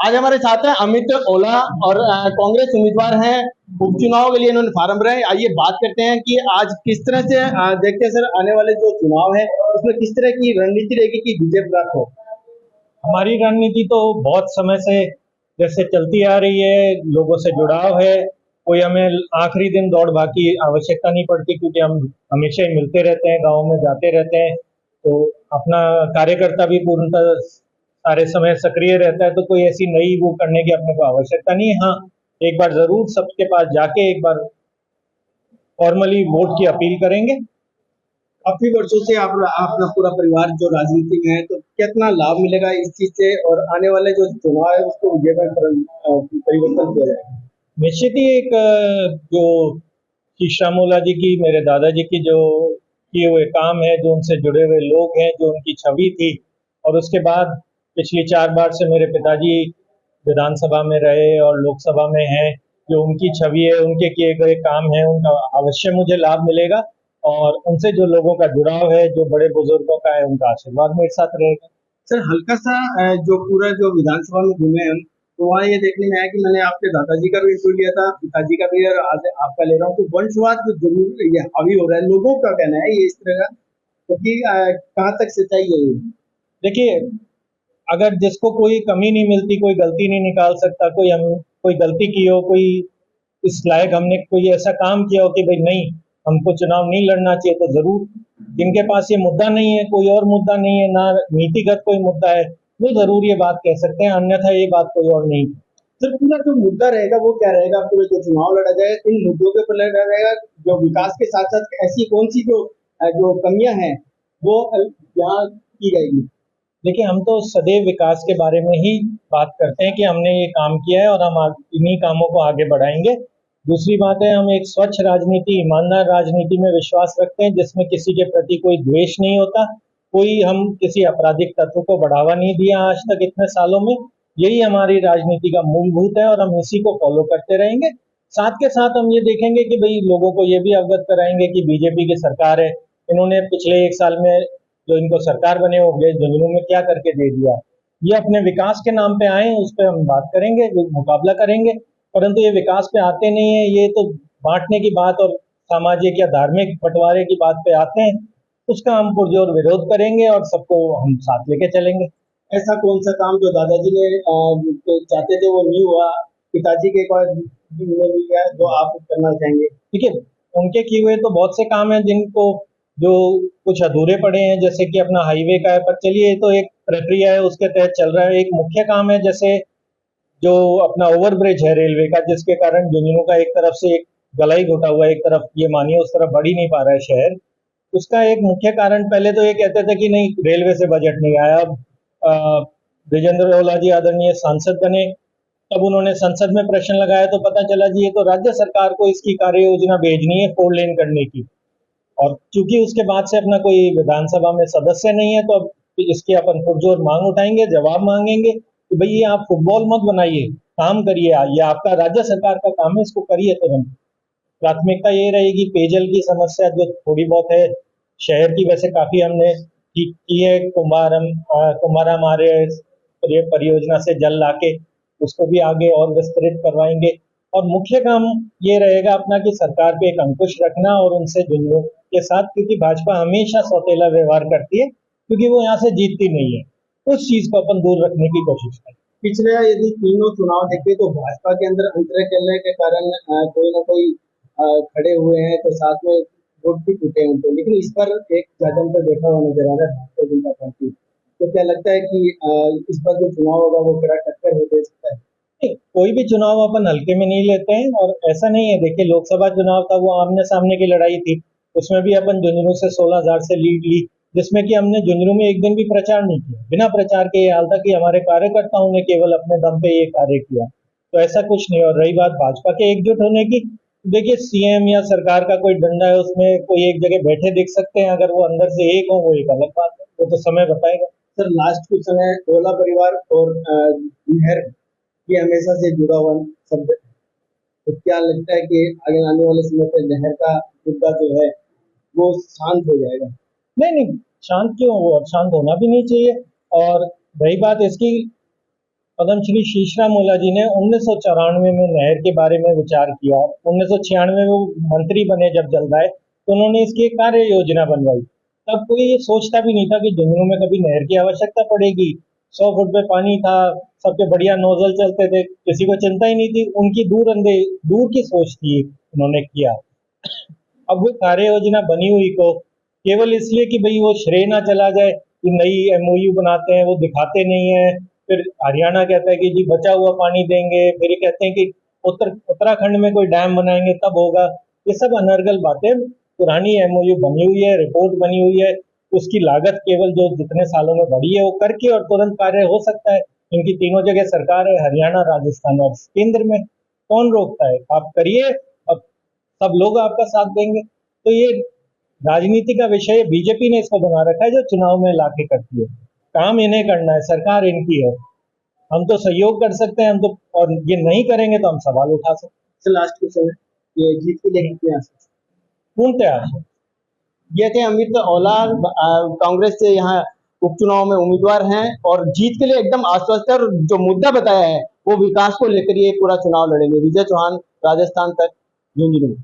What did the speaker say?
आज हमारे साथ हैं अमित ओला और कांग्रेस उम्मीदवार हैं। उपचुनाव के लिए इन्होंने फार्म भरा है। आइए बात करते हैं कि आज किस तरह से देखते हैं सर, आने वाले जो चुनाव है उसमें किस तरह की रणनीति रहेगी कि विजय प्राप्त हो। हमारी रणनीति तो बहुत समय से जैसे चलती आ रही है, लोगों से जुड़ाव है। कोई हमें आखिरी दिन दौड़ भाग की आवश्यकता नहीं पड़ती, क्योंकि हम हमेशा ही मिलते रहते हैं, गाँव में जाते रहते हैं। तो अपना कार्यकर्ता भी पूर्णतः सारे समय सक्रिय रहता है, तो कोई ऐसी नई वो करने की अपने को आवश्यकता नहीं है। हाँ, एक बार जरूर सबके पास जाके एक बार फॉर्मली वोट की अपील करेंगे। काफी वर्षों से आप अपना पूरा परिवार जो राजनीति में है, तो कितना लाभ मिलेगा इस चीज से और आने वाले जो चुनाव है उसको विजय में परिवर्तन किया जाएगा। निश्चित ही एक जो श्री श्यामोला जी की, मेरे दादाजी की जो किए हुए काम है, जो उनसे जुड़े हुए लोग हैं, जो उनकी छवि थी, और उसके बाद पिछली 4 बार से मेरे पिताजी विधानसभा में रहे और लोकसभा में हैं, जो उनकी छवि है, उनके किए गए काम है, उनका अवश्य मुझे लाभ मिलेगा। और उनसे जो लोगों का जुड़ाव है, जो बड़े बुजुर्गों का है, उनका आशीर्वाद मेरे साथ रहेगा। सर हल्का सा जो पूरा जो विधानसभा में घूमे हम, तो वहाँ ये देखने में आया कि मैंने आपके दादाजी का भी इंटरव्यू लिया था, पिताजी का भी, और आज आपका ले रहा हूँ। तो वंशवाद जो जरूर ये हावी हो रहा है, लोगों का कहना है ये इस तरह का, क्योंकि कहाँ तक सच्चाई है ये। देखिए, अगर जिसको कोई कमी नहीं मिलती, कोई गलती नहीं निकाल सकता, कोई गलती की हो, कोई इस लायक हमने कोई ऐसा काम किया हो कि भाई नहीं, हमको चुनाव नहीं लड़ना चाहिए, तो जरूर जिनके पास ये मुद्दा नहीं है, कोई और मुद्दा नहीं है, ना नीतिगत कोई मुद्दा है, वो जरूर ये बात कह सकते हैं, अन्यथा ये बात कोई और नहीं। सर पूरा जो मुद्दा रहेगा वो क्या रहेगा, पूरे जो चुनाव लड़ा जाएगा इन मुद्दों के ऊपर लड़ा जाएगा, जो विकास के साथ साथ ऐसी कौन सी जो जो कमियां हैं वो यहाँ की जाएगी। देखिए, हम तो सदैव विकास के बारे में ही बात करते हैं कि हमने ये काम किया है और हम इन्हीं कामों को आगे बढ़ाएंगे। दूसरी बात है, हम एक स्वच्छ राजनीति, ईमानदार राजनीति में विश्वास रखते हैं, जिसमें किसी के प्रति कोई द्वेष नहीं होता, कोई हम किसी आपराधिक तत्व को बढ़ावा नहीं दिया आज तक इतने सालों में। यही हमारी राजनीति का मूलभूत है और हम इसी को फॉलो करते रहेंगे। साथ के साथ हम ये देखेंगे कि भाई लोगों को ये भी अवगत कराएंगे कि बीजेपी की सरकार है, इन्होंने पिछले 1 साल में जो इनको सरकार बने हो गए झुंझुनू में क्या करके दे दिया। ये अपने विकास के नाम पे आए, उस पर हम बात करेंगे, मुकाबला करेंगे। परंतु ये विकास पे आते नहीं है, ये तो बांटने की बात और सामाजिक या धार्मिक बंटवारे की बात पे आते हैं। उसका हम पुरजोर विरोध करेंगे और सबको हम साथ लेके चलेंगे। ऐसा कौन सा काम जो दादाजी ने जो चाहते थे वो नहीं हुआ, पिताजी के बाद नहीं गया, जो आप करना चाहेंगे। देखिए, उनके किए हुए तो बहुत से काम हैं जिनको जो कुछ अधूरे पड़े हैं, जैसे कि अपना हाईवे का है, पर चलिए ये तो एक प्रक्रिया है, उसके तहत चल रहा है। एक मुख्य काम है जैसे जो अपना ओवरब्रिज है रेलवे का, जिसके कारण झुंझुनू का एक तरफ से एक गला ही घुटा हुआ है, एक तरफ ये मानिए उस तरफ बढ़ ही नहीं पा रहा है शहर। उसका एक मुख्य कारण, पहले तो ये कहते थे कि नहीं रेलवे से बजट नहीं आया। अब विजेंद्र ओला जी आदरणीय सांसद बने, तब उन्होंने संसद में प्रश्न लगाया तो पता चला जी ये तो राज्य सरकार को इसकी कार्य योजना भेजनी है 4 लेन करने की। और चूंकि उसके बाद से अपना कोई विधानसभा में सदस्य नहीं है, तो अब इसकी अपन पुरजोर मांग उठाएंगे, जवाब मांगेंगे कि भाई ये आप फुटबॉल मत बनाइए, काम करिए, ये आपका राज्य सरकार का काम है, इसको करिए तुरंत। प्राथमिकता ये रहेगी, पेयजल की समस्या जो थोड़ी बहुत है शहर की, वैसे काफी हमने ठीक की है। कुम्हाराम आर्य परियोजना से जल लाके उसको भी आगे और विस्तृत करवाएंगे। और मुख्य काम ये रहेगा अपना कि सरकार पे एक अंकुश रखना और उनसे जुड़ने के साथ, क्योंकि भाजपा हमेशा सौतेला व्यवहार करती है, क्योंकि वो यहाँ से जीतती नहीं है, उस चीज को अपन दूर रखने की कोशिश करें। पिछले यदि तीनों चुनाव देखें तो भाजपा के अंदर अंतर चलने के कारण कोई ना कोई खड़े हुए हैं, तो साथ में वोट भी टूटे हैं उनको, लेकिन इस पर एक जगन पर बैठा हुआ नजर आ रहा है भारतीय जनता पार्टी। तो क्या लगता है कि इस बार जो चुनाव होगा वो बड़ा टक्कर हो दे सकता है। नहीं, कोई भी चुनाव अपन हल्के में नहीं लेते हैं, और ऐसा नहीं है। देखिए, लोकसभा चुनाव था वो आमने सामने की लड़ाई थी, उसमें भी अपन झुंझुनू से 16,000 से लीड ली, जिसमें कि हमने झुंझुनू में एक दिन भी प्रचार नहीं किया। बिना प्रचार के ये हाल था कि हमारे कार्यकर्ताओं ने केवल अपने दम पे ये कार्य किया, तो ऐसा कुछ नहीं। और रही बात भाजपा के एकजुट होने की, तो देखिए सीएम या सरकार का कोई डंडा है, उसमें कोई एक जगह बैठे दिख सकते हैं, अगर वो अंदर से एक हो वो एक अलग बात है, वो तो समय बताएगा। सर लास्ट कुछ समय ओला परिवार और मेहर ये हमेशा से जुड़ा हुआ शब्द है। तो क्या लगता है कि आगे आने वाले समय पे नहर का मुद्दा जो है वो शांत हो जाएगा। नहीं नहीं, शांत क्यों हो, और शांत होना भी नहीं चाहिए। और रही बात इसकी, पद्मश्री शीशराम ओला जी ने 1994 में नहर के बारे में विचार किया। 1996 में वो मंत्री बने जब जलदाय, तो उन्होंने इसकी एक कार्य योजना बनवाई। तब कोई ये सोचता भी नहीं था कि झुंझुनू में कभी नहर की आवश्यकता पड़ेगी। 100 फुट पे पानी था, सबके बढ़िया नोजल चलते थे, किसी को चिंता ही नहीं थी। उनकी दूर की सोच थी, उन्होंने किया। अब वो कार्य योजना बनी हुई को केवल इसलिए कि भाई वो श्रेय ना चला जाए कि नई एमओयू बनाते हैं, वो दिखाते नहीं है। फिर हरियाणा कहता है कि जी बचा हुआ पानी देंगे, फिर ये कहते हैं कि उत्तराखंड में कोई डैम बनाएंगे तब होगा। ये सब अनर्गल बातें। पुरानी एमओयू बनी हुई है, रिपोर्ट बनी हुई है, उसकी लागत केवल जो जितने सालों में बढ़ी है वो करके और तुरंत कार्य हो सकता है। इनकी तीनों जगह सरकार है, हरियाणा, राजस्थान और केंद्र में। कौन रोकता है? आप करिए, अब सब लोग आपका साथ देंगे। तो ये राजनीति का विषय है, बीजेपी ने इसको बना रखा है जो चुनाव में लाके करती है। काम इन्हें करना है, सरकार इनकी है। हम तो सहयोग कर सकते हैं, हम तो, और ये नहीं करेंगे तो हम सवाल उठा सकते से लास्ट क्वेश्चन है, ये जीत के लिए हैं। कितने आस पास? पूर्ण आशा। ये थे अमित औला, कांग्रेस से यहाँ उपचुनाव में उम्मीदवार हैं और जीत के लिए एकदम आश्वस्त है, और जो मुद्दा बताया है वो विकास को लेकर ये पूरा चुनाव लड़ेंगे। विजय चौहान, राजस्थान तक, झुंझुनू।